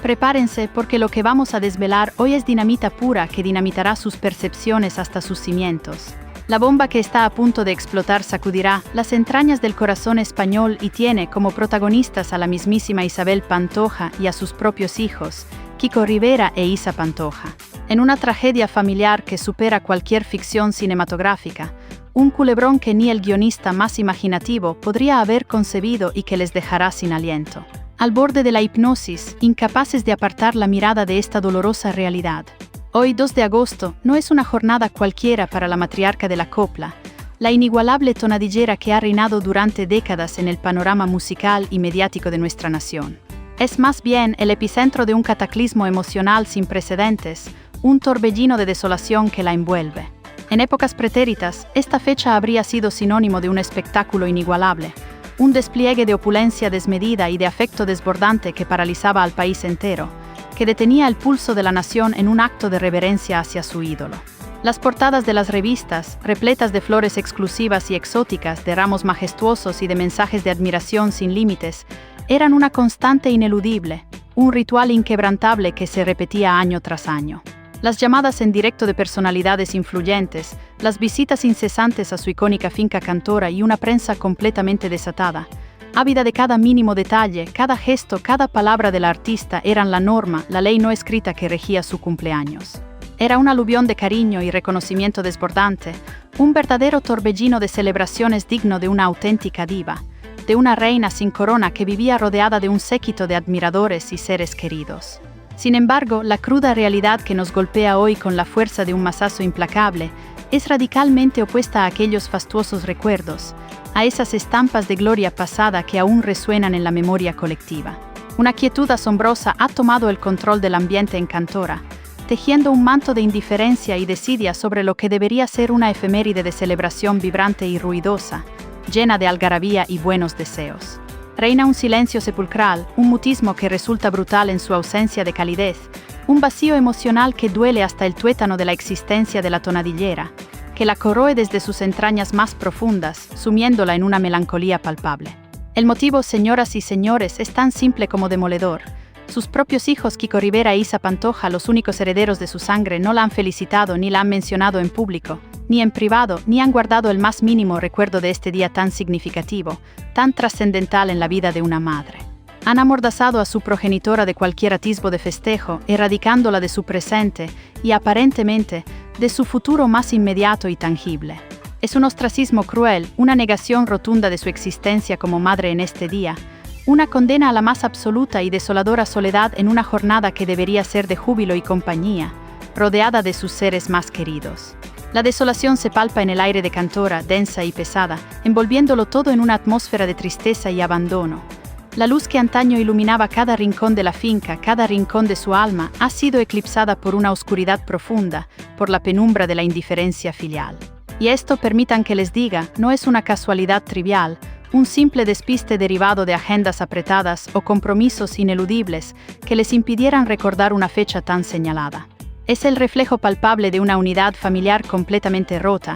Prepárense porque lo que vamos a desvelar hoy es dinamita pura que dinamitará sus percepciones hasta sus cimientos. La bomba que está a punto de explotar sacudirá las entrañas del corazón español y tiene como protagonistas a la mismísima Isabel Pantoja y a sus propios hijos, Kiko Rivera e Isa Pantoja. En una tragedia familiar que supera cualquier ficción cinematográfica, un culebrón que ni el guionista más imaginativo podría haber concebido y que les dejará sin aliento. Al borde de la hipnosis, incapaces de apartar la mirada de esta dolorosa realidad. Hoy, 2 de agosto, no es una jornada cualquiera para la matriarca de la copla, la inigualable tonadillera que ha reinado durante décadas en el panorama musical y mediático de nuestra nación. Es más bien el epicentro de un cataclismo emocional sin precedentes, un torbellino de desolación que la envuelve. En épocas pretéritas, esta fecha habría sido sinónimo de un espectáculo inigualable, un despliegue de opulencia desmedida y de afecto desbordante que paralizaba al país entero, que detenía el pulso de la nación en un acto de reverencia hacia su ídolo. Las portadas de las revistas, repletas de flores exclusivas y exóticas, de ramos majestuosos y de mensajes de admiración sin límites, eran una constante ineludible, un ritual inquebrantable que se repetía año tras año. Las llamadas en directo de personalidades influyentes, las visitas incesantes a su icónica finca cantora y una prensa completamente desatada, ávida de cada mínimo detalle, cada gesto, cada palabra del artista eran la norma, la ley no escrita que regía su cumpleaños. Era un aluvión de cariño y reconocimiento desbordante, un verdadero torbellino de celebraciones digno de una auténtica diva, de una reina sin corona que vivía rodeada de un séquito de admiradores y seres queridos. Sin embargo, la cruda realidad que nos golpea hoy con la fuerza de un mazazo implacable es radicalmente opuesta a aquellos fastuosos recuerdos, a esas estampas de gloria pasada que aún resuenan en la memoria colectiva. Una quietud asombrosa ha tomado el control del ambiente en Cantora, tejiendo un manto de indiferencia y desidia sobre lo que debería ser una efeméride de celebración vibrante y ruidosa, llena de algarabía y buenos deseos. Reina un silencio sepulcral, un mutismo que resulta brutal en su ausencia de calidez, un vacío emocional que duele hasta el tuétano de la existencia de la tonadillera, que la corroe desde sus entrañas más profundas, sumiéndola en una melancolía palpable. El motivo, señoras y señores, es tan simple como demoledor. Sus propios hijos Kiko Rivera e Isa Pantoja, los únicos herederos de su sangre, no la han felicitado ni la han mencionado en público, ni en privado, ni han guardado el más mínimo recuerdo de este día tan significativo, tan trascendental en la vida de una madre. Han amordazado a su progenitora de cualquier atisbo de festejo, erradicándola de su presente y, aparentemente, de su futuro más inmediato y tangible. Es un ostracismo cruel, una negación rotunda de su existencia como madre en este día, una condena a la más absoluta y desoladora soledad en una jornada que debería ser de júbilo y compañía, rodeada de sus seres más queridos. La desolación se palpa en el aire de Cantora, densa y pesada, envolviéndolo todo en una atmósfera de tristeza y abandono. La luz que antaño iluminaba cada rincón de la finca, cada rincón de su alma, ha sido eclipsada por una oscuridad profunda, por la penumbra de la indiferencia filial. Y esto, permitan que les diga, no es una casualidad trivial, un simple despiste derivado de agendas apretadas o compromisos ineludibles que les impidieran recordar una fecha tan señalada. Es el reflejo palpable de una unidad familiar completamente rota,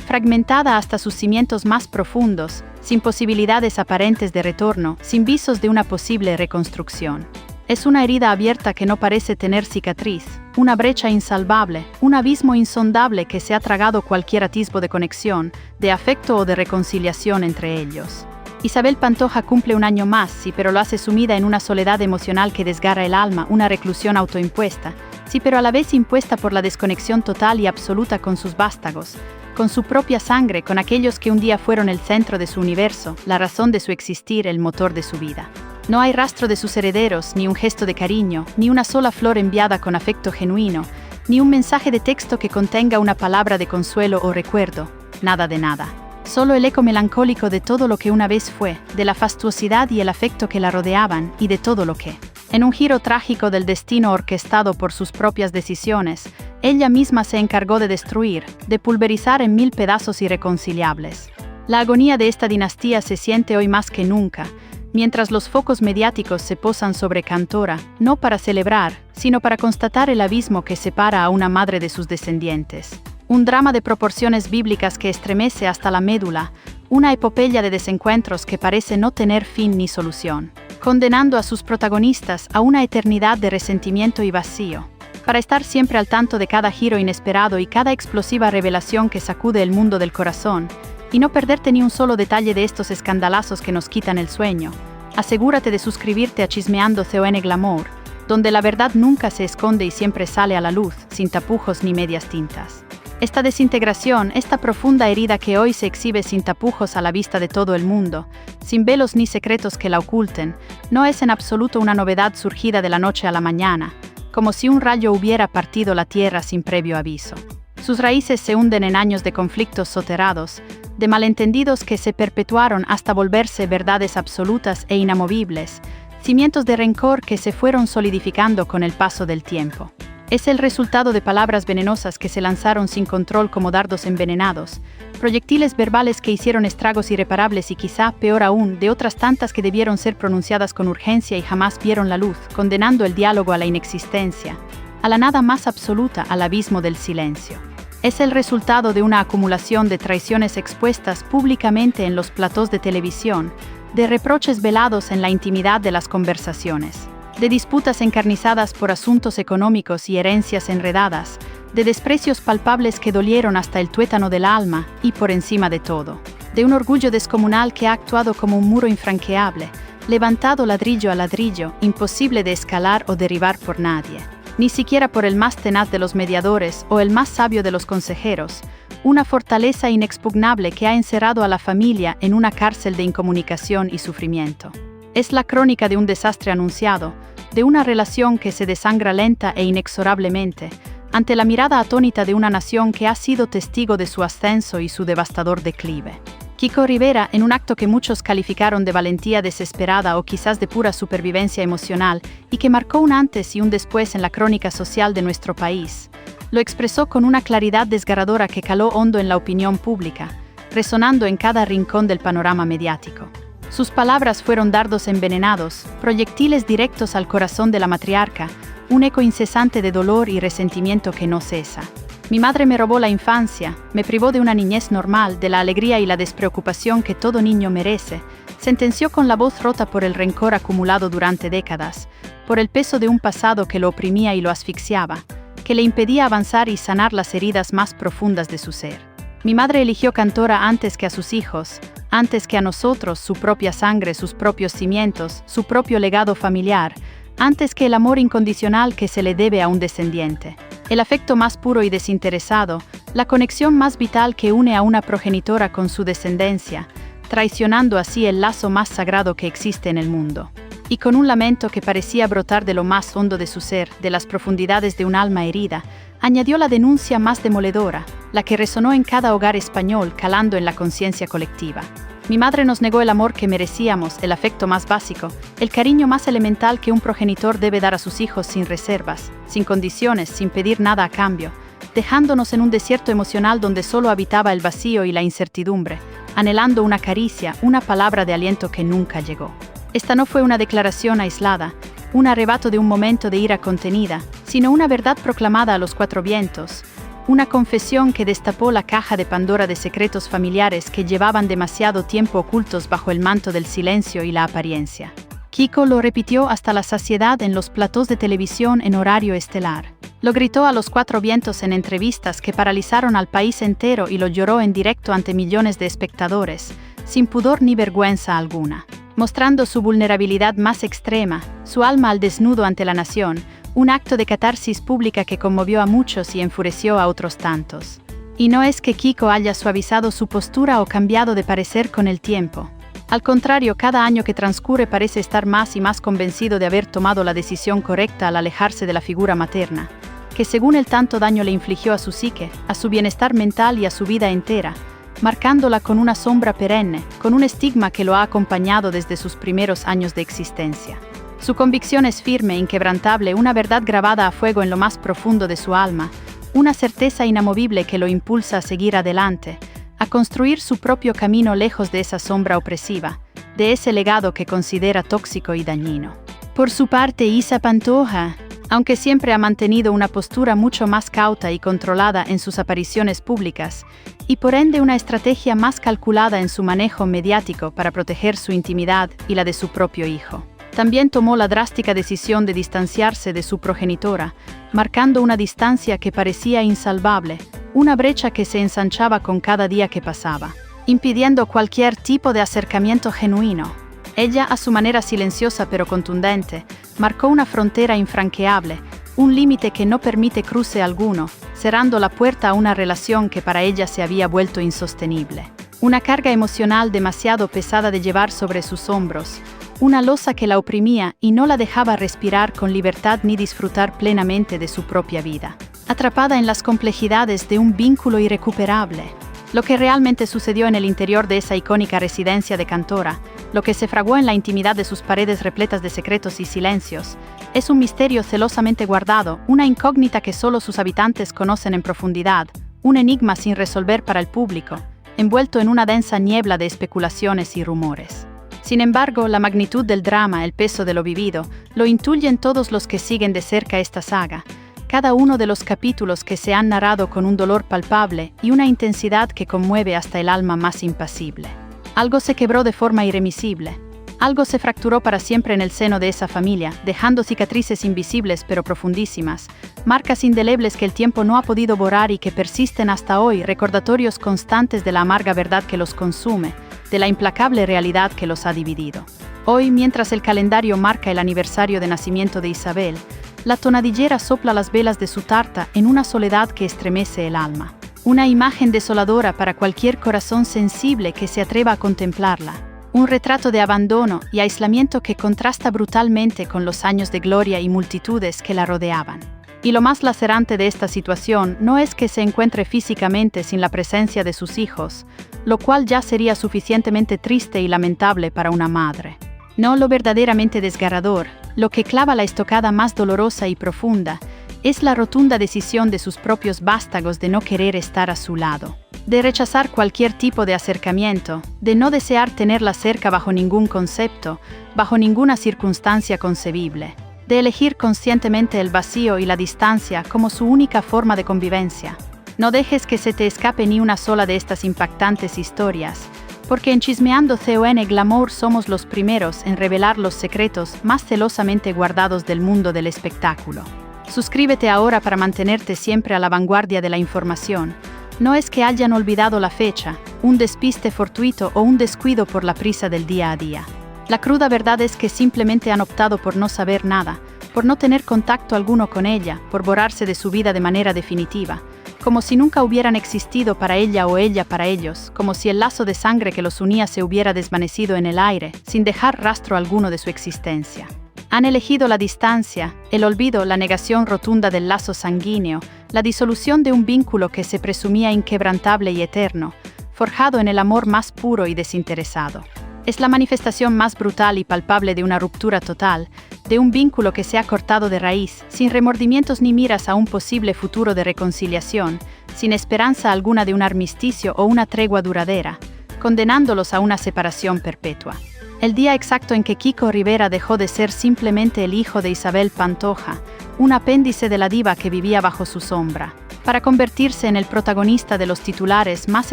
fragmentada hasta sus cimientos más profundos, sin posibilidades aparentes de retorno, sin visos de una posible reconstrucción. Es una herida abierta que no parece tener cicatriz, una brecha insalvable, un abismo insondable que se ha tragado cualquier atisbo de conexión, de afecto o de reconciliación entre ellos. Isabel Pantoja cumple un año más, sí, pero lo hace sumida en una soledad emocional que desgarra el alma, una reclusión autoimpuesta, sí, pero a la vez impuesta por la desconexión total y absoluta con sus vástagos, con su propia sangre, con aquellos que un día fueron el centro de su universo, la razón de su existir, el motor de su vida. No hay rastro de sus herederos, ni un gesto de cariño, ni una sola flor enviada con afecto genuino, ni un mensaje de texto que contenga una palabra de consuelo o recuerdo, nada de nada. Solo el eco melancólico de todo lo que una vez fue, de la fastuosidad y el afecto que la rodeaban, y de todo lo que, en un giro trágico del destino orquestado por sus propias decisiones, ella misma se encargó de destruir, de pulverizar en 1000 pedazos irreconciliables. La agonía de esta dinastía se siente hoy más que nunca, mientras los focos mediáticos se posan sobre Cantora, no para celebrar, sino para constatar el abismo que separa a una madre de sus descendientes. Un drama de proporciones bíblicas que estremece hasta la médula, una epopeya de desencuentros que parece no tener fin ni solución, condenando a sus protagonistas a una eternidad de resentimiento y vacío. Para estar siempre al tanto de cada giro inesperado y cada explosiva revelación que sacude el mundo del corazón, y no perderte ni un solo detalle de estos escandalazos que nos quitan el sueño, asegúrate de suscribirte a Chismeando CON Glamour, donde la verdad nunca se esconde y siempre sale a la luz, sin tapujos ni medias tintas. Esta desintegración, esta profunda herida que hoy se exhibe sin tapujos a la vista de todo el mundo, sin velos ni secretos que la oculten, no es en absoluto una novedad surgida de la noche a la mañana, como si un rayo hubiera partido la tierra sin previo aviso. Sus raíces se hunden en años de conflictos soterrados, de malentendidos que se perpetuaron hasta volverse verdades absolutas e inamovibles, cimientos de rencor que se fueron solidificando con el paso del tiempo. Es el resultado de palabras venenosas que se lanzaron sin control como dardos envenenados, proyectiles verbales que hicieron estragos irreparables y quizá, peor aún, de otras tantas que debieron ser pronunciadas con urgencia y jamás vieron la luz, condenando el diálogo a la inexistencia, a la nada más absoluta, al abismo del silencio. Es el resultado de una acumulación de traiciones expuestas públicamente en los platós de televisión, de reproches velados en la intimidad de las conversaciones, de disputas encarnizadas por asuntos económicos y herencias enredadas, de desprecios palpables que dolieron hasta el tuétano del alma y, por encima de todo, de un orgullo descomunal que ha actuado como un muro infranqueable, levantado ladrillo a ladrillo, imposible de escalar o derribar por nadie, ni siquiera por el más tenaz de los mediadores o el más sabio de los consejeros, una fortaleza inexpugnable que ha encerrado a la familia en una cárcel de incomunicación y sufrimiento. Es la crónica de un desastre anunciado, de una relación que se desangra lenta e inexorablemente, ante la mirada atónita de una nación que ha sido testigo de su ascenso y su devastador declive. Kiko Rivera, en un acto que muchos calificaron de valentía desesperada o quizás de pura supervivencia emocional, y que marcó un antes y un después en la crónica social de nuestro país, lo expresó con una claridad desgarradora que caló hondo en la opinión pública, resonando en cada rincón del panorama mediático. Sus palabras fueron dardos envenenados, proyectiles directos al corazón de la matriarca, un eco incesante de dolor y resentimiento que no cesa. Mi madre me robó la infancia, me privó de una niñez normal, de la alegría y la despreocupación que todo niño merece, sentenció con la voz rota por el rencor acumulado durante décadas, por el peso de un pasado que lo oprimía y lo asfixiaba, que le impedía avanzar y sanar las heridas más profundas de su ser. Mi madre eligió cantora antes que a sus hijos, antes que a nosotros, su propia sangre, sus propios cimientos, su propio legado familiar, antes que el amor incondicional que se le debe a un descendiente, el afecto más puro y desinteresado, la conexión más vital que une a una progenitora con su descendencia, traicionando así el lazo más sagrado que existe en el mundo. Y con un lamento que parecía brotar de lo más hondo de su ser, de las profundidades de un alma herida, añadió la denuncia más demoledora, la que resonó en cada hogar español, calando en la conciencia colectiva. Mi madre nos negó el amor que merecíamos, el afecto más básico, el cariño más elemental que un progenitor debe dar a sus hijos sin reservas, sin condiciones, sin pedir nada a cambio, dejándonos en un desierto emocional donde solo habitaba el vacío y la incertidumbre, anhelando una caricia, una palabra de aliento que nunca llegó. Esta no fue una declaración aislada, un arrebato de un momento de ira contenida, sino una verdad proclamada a los cuatro vientos, una confesión que destapó la caja de Pandora de secretos familiares que llevaban demasiado tiempo ocultos bajo el manto del silencio y la apariencia. Kiko lo repitió hasta la saciedad en los platós de televisión en horario estelar. Lo gritó a los cuatro vientos en entrevistas que paralizaron al país entero y lo lloró en directo ante millones de espectadores, sin pudor ni vergüenza alguna, mostrando su vulnerabilidad más extrema, su alma al desnudo ante la nación, un acto de catarsis pública que conmovió a muchos y enfureció a otros tantos. Y no es que Kiko haya suavizado su postura o cambiado de parecer con el tiempo. Al contrario, cada año que transcurre parece estar más y más convencido de haber tomado la decisión correcta al alejarse de la figura materna, que según él tanto daño le infligió a su psique, a su bienestar mental y a su vida entera, marcándola con una sombra perenne, con un estigma que lo ha acompañado desde sus primeros años de existencia. Su convicción es firme, inquebrantable, una verdad grabada a fuego en lo más profundo de su alma, una certeza inamovible que lo impulsa a seguir adelante, a construir su propio camino lejos de esa sombra opresiva, de ese legado que considera tóxico y dañino. Por su parte, Isa Pantoja, Aunque siempre ha mantenido una postura mucho más cauta y controlada en sus apariciones públicas, y por ende una estrategia más calculada en su manejo mediático para proteger su intimidad y la de su propio hijo. También tomó la drástica decisión de distanciarse de su progenitora, marcando una distancia que parecía insalvable, una brecha que se ensanchaba con cada día que pasaba, impidiendo cualquier tipo de acercamiento genuino. Ella, a su manera silenciosa pero contundente, marcó una frontera infranqueable, un límite que no permite cruce alguno, cerrando la puerta a una relación que para ella se había vuelto insostenible. Una carga emocional demasiado pesada de llevar sobre sus hombros, una losa que la oprimía y no la dejaba respirar con libertad ni disfrutar plenamente de su propia vida. Atrapada en las complejidades de un vínculo irrecuperable. Lo que realmente sucedió en el interior de esa icónica residencia de Cantora, lo que se fraguó en la intimidad de sus paredes repletas de secretos y silencios, es un misterio celosamente guardado, una incógnita que solo sus habitantes conocen en profundidad, un enigma sin resolver para el público, envuelto en una densa niebla de especulaciones y rumores. Sin embargo, la magnitud del drama, el peso de lo vivido, lo intuyen todos los que siguen de cerca esta saga, cada uno de los capítulos que se han narrado con un dolor palpable y una intensidad que conmueve hasta el alma más impasible. Algo se quebró de forma irremisible. Algo se fracturó para siempre en el seno de esa familia, dejando cicatrices invisibles pero profundísimas, marcas indelebles que el tiempo no ha podido borrar y que persisten hasta hoy, recordatorios constantes de la amarga verdad que los consume, de la implacable realidad que los ha dividido. Hoy, mientras el calendario marca el aniversario de nacimiento de Isabel, la tonadillera sopla las velas de su tarta en una soledad que estremece el alma. Una imagen desoladora para cualquier corazón sensible que se atreva a contemplarla. Un retrato de abandono y aislamiento que contrasta brutalmente con los años de gloria y multitudes que la rodeaban. Y lo más lacerante de esta situación no es que se encuentre físicamente sin la presencia de sus hijos, lo cual ya sería suficientemente triste y lamentable para una madre. No, lo verdaderamente desgarrador, lo que clava la estocada más dolorosa y profunda, es la rotunda decisión de sus propios vástagos de no querer estar a su lado, de rechazar cualquier tipo de acercamiento, de no desear tenerla cerca bajo ningún concepto, bajo ninguna circunstancia concebible, de elegir conscientemente el vacío y la distancia como su única forma de convivencia. No dejes que se te escape ni una sola de estas impactantes historias, porque en Chismeando CON Glamour somos los primeros en revelar los secretos más celosamente guardados del mundo del espectáculo. Suscríbete ahora para mantenerte siempre a la vanguardia de la información. No es que hayan olvidado la fecha, un despiste fortuito o un descuido por la prisa del día a día. La cruda verdad es que simplemente han optado por no saber nada, por no tener contacto alguno con ella, por borrarse de su vida de manera definitiva, como si nunca hubieran existido para ella o ella para ellos, como si el lazo de sangre que los unía se hubiera desvanecido en el aire, sin dejar rastro alguno de su existencia. Han elegido la distancia, el olvido, la negación rotunda del lazo sanguíneo, la disolución de un vínculo que se presumía inquebrantable y eterno, forjado en el amor más puro y desinteresado. Es la manifestación más brutal y palpable de una ruptura total, de un vínculo que se ha cortado de raíz, sin remordimientos ni miras a un posible futuro de reconciliación, sin esperanza alguna de un armisticio o una tregua duradera, condenándolos a una separación perpetua. El día exacto en que Kiko Rivera dejó de ser simplemente el hijo de Isabel Pantoja, un apéndice de la diva que vivía bajo su sombra, para convertirse en el protagonista de los titulares más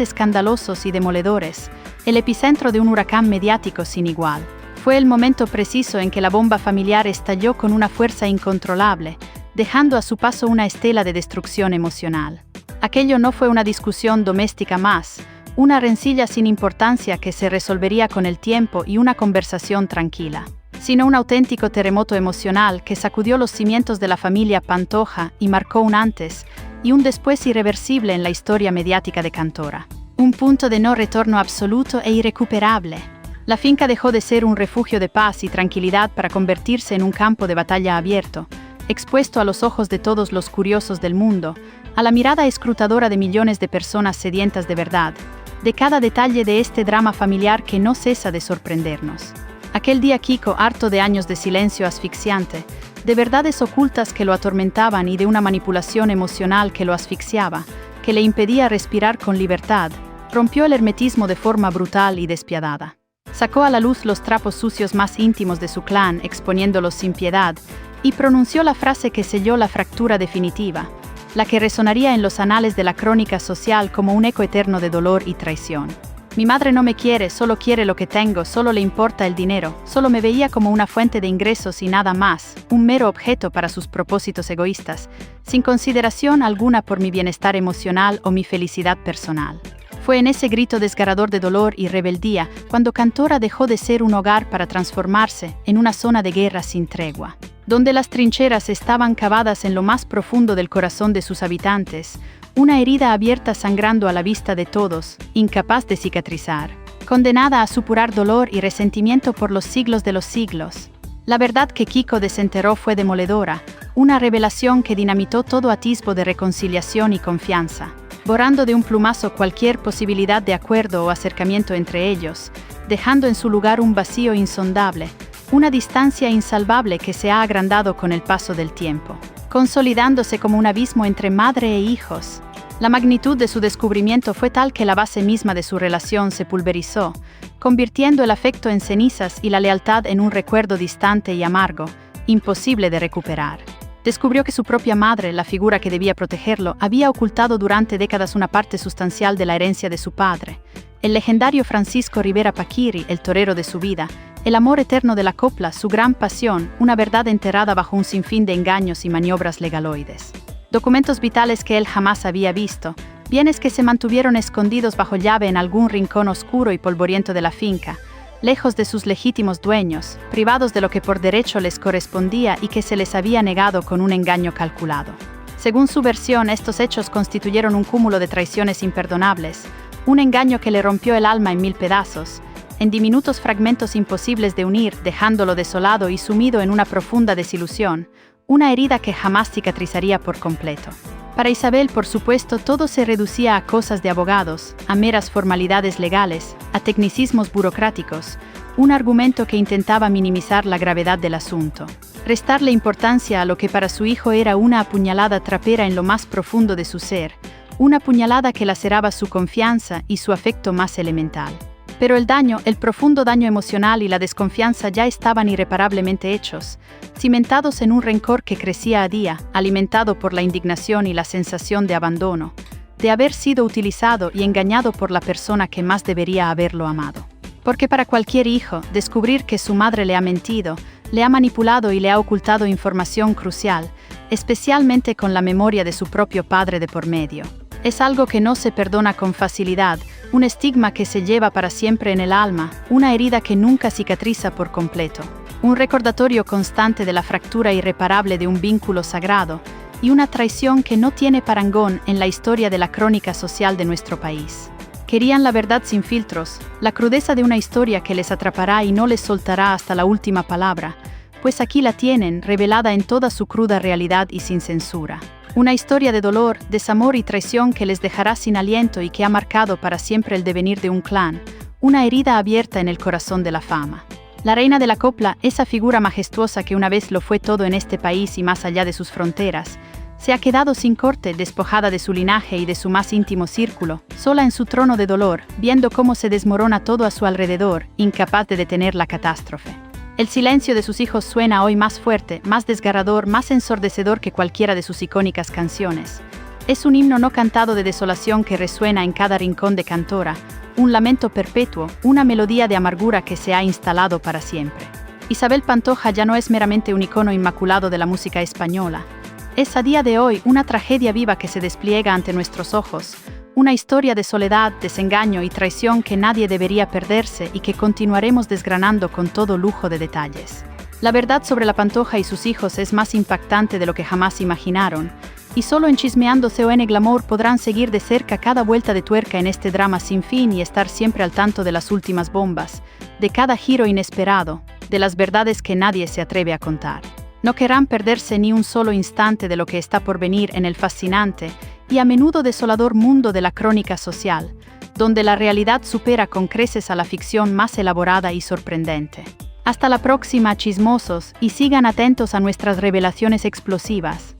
escandalosos y demoledores, el epicentro de un huracán mediático sin igual. Fue el momento preciso en que la bomba familiar estalló con una fuerza incontrolable, dejando a su paso una estela de destrucción emocional. Aquello no fue una discusión doméstica más, una rencilla sin importancia que se resolvería con el tiempo y una conversación tranquila, sino un auténtico terremoto emocional que sacudió los cimientos de la familia Pantoja y marcó un antes y un después irreversible en la historia mediática de Cantora. Un punto de no retorno absoluto e irrecuperable. La finca dejó de ser un refugio de paz y tranquilidad para convertirse en un campo de batalla abierto, expuesto a los ojos de todos los curiosos del mundo, a la mirada escrutadora de millones de personas sedientas de verdad, de cada detalle de este drama familiar que no cesa de sorprendernos. Aquel día Kiko, harto de años de silencio asfixiante, de verdades ocultas que lo atormentaban y de una manipulación emocional que lo asfixiaba, que le impedía respirar con libertad, rompió el hermetismo de forma brutal y despiadada. Sacó a la luz los trapos sucios más íntimos de su clan, exponiéndolos sin piedad, y pronunció la frase que selló la fractura definitiva, la que resonaría en los anales de la crónica social como un eco eterno de dolor y traición. Mi madre no me quiere, solo quiere lo que tengo, solo le importa el dinero, solo me veía como una fuente de ingresos y nada más, un mero objeto para sus propósitos egoístas, sin consideración alguna por mi bienestar emocional o mi felicidad personal. Fue en ese grito desgarrador de dolor y rebeldía cuando Cantora dejó de ser un hogar para transformarse en una zona de guerra sin tregua, donde las trincheras estaban cavadas en lo más profundo del corazón de sus habitantes, una herida abierta sangrando a la vista de todos, incapaz de cicatrizar, condenada a supurar dolor y resentimiento por los siglos de los siglos. La verdad que Kiko desenterró fue demoledora, una revelación que dinamitó todo atisbo de reconciliación y confianza, borrando de un plumazo cualquier posibilidad de acuerdo o acercamiento entre ellos, dejando en su lugar un vacío insondable, una distancia insalvable que se ha agrandado con el paso del tiempo, consolidándose como un abismo entre madre e hijos. La magnitud de su descubrimiento fue tal que la base misma de su relación se pulverizó, convirtiendo el afecto en cenizas y la lealtad en un recuerdo distante y amargo, imposible de recuperar. Descubrió que su propia madre, la figura que debía protegerlo, había ocultado durante décadas una parte sustancial de la herencia de su padre. El legendario Francisco Rivera Paquiri, el torero de su vida, el amor eterno de la copla, su gran pasión, una verdad enterrada bajo un sinfín de engaños y maniobras legaloides. Documentos vitales que él jamás había visto, bienes que se mantuvieron escondidos bajo llave en algún rincón oscuro y polvoriento de la finca, lejos de sus legítimos dueños, privados de lo que por derecho les correspondía y que se les había negado con un engaño calculado. Según su versión, estos hechos constituyeron un cúmulo de traiciones imperdonables, un engaño que le rompió el alma en 1000 pedazos, en diminutos fragmentos imposibles de unir, dejándolo desolado y sumido en una profunda desilusión, una herida que jamás cicatrizaría por completo. Para Isabel, por supuesto, todo se reducía a cosas de abogados, a meras formalidades legales, a tecnicismos burocráticos, un argumento que intentaba minimizar la gravedad del asunto, restarle importancia a lo que para su hijo era una apuñalada trapera en lo más profundo de su ser, una puñalada que laceraba su confianza y su afecto más elemental. Pero el daño, el profundo daño emocional y la desconfianza ya estaban irreparablemente hechos, cimentados en un rencor que crecía a día, alimentado por la indignación y la sensación de abandono, de haber sido utilizado y engañado por la persona que más debería haberlo amado. Porque para cualquier hijo, descubrir que su madre le ha mentido, le ha manipulado y le ha ocultado información crucial, especialmente con la memoria de su propio padre de por medio, es algo que no se perdona con facilidad, un estigma que se lleva para siempre en el alma, una herida que nunca cicatriza por completo, un recordatorio constante de la fractura irreparable de un vínculo sagrado y una traición que no tiene parangón en la historia de la crónica social de nuestro país. Querían la verdad sin filtros, la crudeza de una historia que les atrapará y no les soltará hasta la última palabra, pues aquí la tienen, revelada en toda su cruda realidad y sin censura. Una historia de dolor, desamor y traición que les dejará sin aliento y que ha marcado para siempre el devenir de un clan, una herida abierta en el corazón de la fama. La reina de la copla, esa figura majestuosa que una vez lo fue todo en este país y más allá de sus fronteras, se ha quedado sin corte, despojada de su linaje y de su más íntimo círculo, sola en su trono de dolor, viendo cómo se desmorona todo a su alrededor, incapaz de detener la catástrofe. El silencio de sus hijos suena hoy más fuerte, más desgarrador, más ensordecedor que cualquiera de sus icónicas canciones. Es un himno no cantado de desolación que resuena en cada rincón de Cantora, un lamento perpetuo, una melodía de amargura que se ha instalado para siempre. Isabel Pantoja ya no es meramente un icono inmaculado de la música española. Es a día de hoy una tragedia viva que se despliega ante nuestros ojos, una historia de soledad, desengaño y traición que nadie debería perderse y que continuaremos desgranando con todo lujo de detalles. La verdad sobre la Pantoja y sus hijos es más impactante de lo que jamás imaginaron, y solo en Chismeándose o en Glamour podrán seguir de cerca cada vuelta de tuerca en este drama sin fin y estar siempre al tanto de las últimas bombas, de cada giro inesperado, de las verdades que nadie se atreve a contar. No querrán perderse ni un solo instante de lo que está por venir en el fascinante y a menudo desolador mundo de la crónica social, donde la realidad supera con creces a la ficción más elaborada y sorprendente. Hasta la próxima, chismosos, y sigan atentos a nuestras revelaciones explosivas.